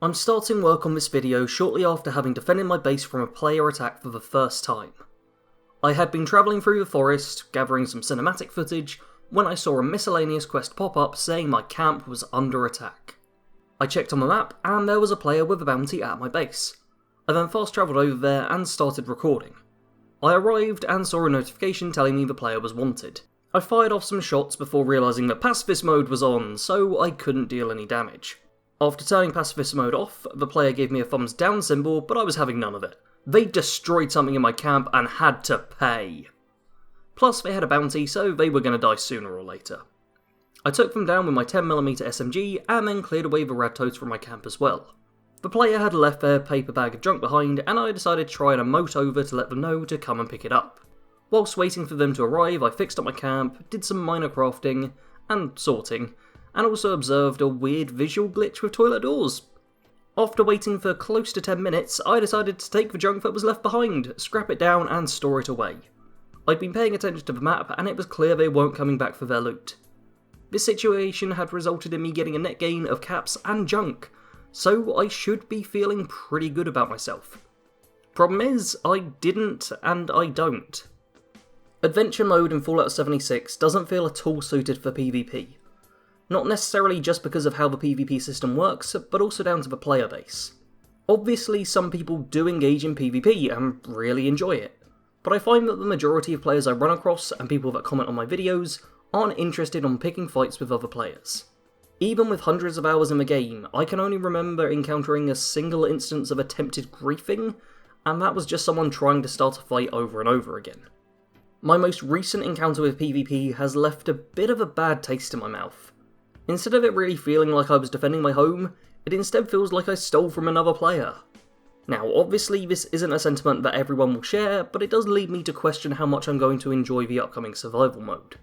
I'm starting work on this video shortly after having defended my base from a player attack for the first time. I had been travelling through the forest, gathering some cinematic footage, when I saw a miscellaneous quest pop up saying my camp was under attack. I checked on the map and there was a player with a bounty at my base. I then fast travelled over there and started recording. I arrived and saw a notification telling me the player was wanted. I fired off some shots before realising that pacifist mode was on, so I couldn't deal any damage. After turning pacifist mode off, the player gave me a thumbs down symbol, but I was having none of it. They destroyed something in my camp and had to pay. Plus they had a bounty, so they were going to die sooner or later. I took them down with my 10mm SMG and then cleared away the rad totes from my camp as well. The player had left their paper bag of junk behind and I decided to try and emote over to let them know to come and pick it up. Whilst waiting for them to arrive, I fixed up my camp, did some minor crafting and sorting, and also observed a weird visual glitch with toilet doors. After waiting for close to 10 minutes, I decided to take the junk that was left behind, scrap it down and store it away. I'd been paying attention to the map and it was clear they weren't coming back for their loot. This situation had resulted in me getting a net gain of caps and junk, so I should be feeling pretty good about myself. Problem is, I didn't and I don't. Adventure mode in Fallout 76 doesn't feel at all suited for PvP. Not necessarily just because of how the PvP system works, but also down to the player base. Obviously some people do engage in PvP and really enjoy it, but I find that the majority of players I run across and people that comment on my videos aren't interested in picking fights with other players. Even with hundreds of hours in the game, I can only remember encountering a single instance of attempted griefing, and that was just someone trying to start a fight over and over again. My most recent encounter with PvP has left a bit of a bad taste in my mouth. Instead of it really feeling like I was defending my home, it instead feels like I stole from another player. Now, obviously this isn't a sentiment that everyone will share, but it does lead me to question how much I'm going to enjoy the upcoming survival mode.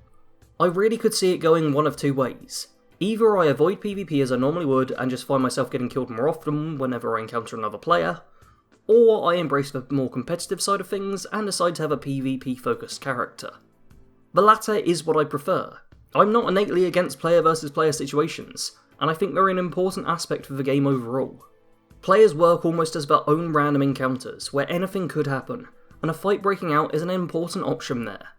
I really could see it going one of two ways. Either I avoid PvP as I normally would and just find myself getting killed more often whenever I encounter another player, or I embrace the more competitive side of things and decide to have a PvP focused character. The latter is what I prefer. I'm not innately against player versus player situations, and I think they're an important aspect of the game overall. Players work almost as their own random encounters, where anything could happen, and a fight breaking out is an important option there.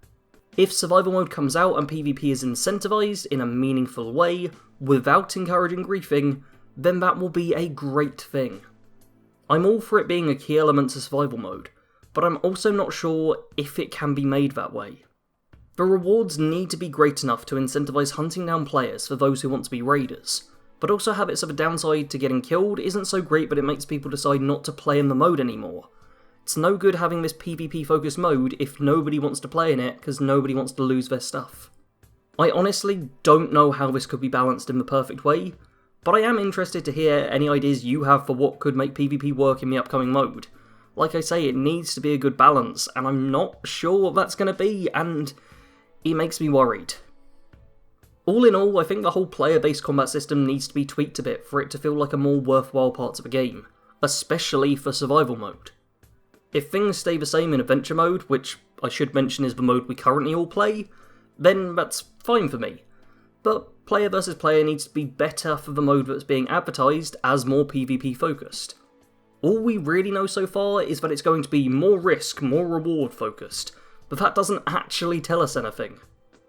If survival mode comes out and PvP is incentivized in a meaningful way, without encouraging griefing, then that will be a great thing. I'm all for it being a key element to survival mode, but I'm also not sure if it can be made that way. The rewards need to be great enough to incentivize hunting down players for those who want to be raiders, but also habits of a downside to getting killed isn't so great that it makes people decide not to play in the mode anymore. It's no good having this PvP focused mode if nobody wants to play in it because nobody wants to lose their stuff. I honestly don't know how this could be balanced in the perfect way, but I am interested to hear any ideas you have for what could make PvP work in the upcoming mode. Like I say, it needs to be a good balance, and I'm not sure what that's going to be, and it makes me worried. All in all, I think the whole player-based combat system needs to be tweaked a bit for it to feel like a more worthwhile part of the game, especially for survival mode. If things stay the same in adventure mode, which I should mention is the mode we currently all play, then that's fine for me. But player versus player needs to be better for the mode that's being advertised as more PvP focused. All we really know so far is that it's going to be more risk, more reward focused, but that doesn't actually tell us anything.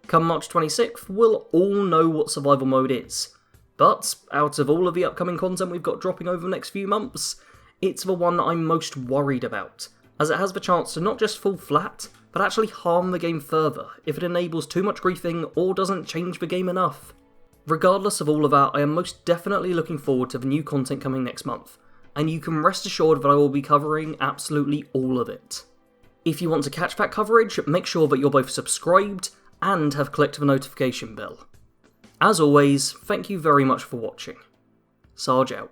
Come March 26th, we'll all know what survival mode is. But out of all of the upcoming content we've got dropping over the next few months, it's the one that I'm most worried about, as it has the chance to not just fall flat, but actually harm the game further if it enables too much griefing or doesn't change the game enough. Regardless of all of that, I am most definitely looking forward to the new content coming next month, and you can rest assured that I will be covering absolutely all of it. If you want to catch that coverage, make sure that you're both subscribed and have clicked the notification bell. As always, thank you very much for watching. Sarge out.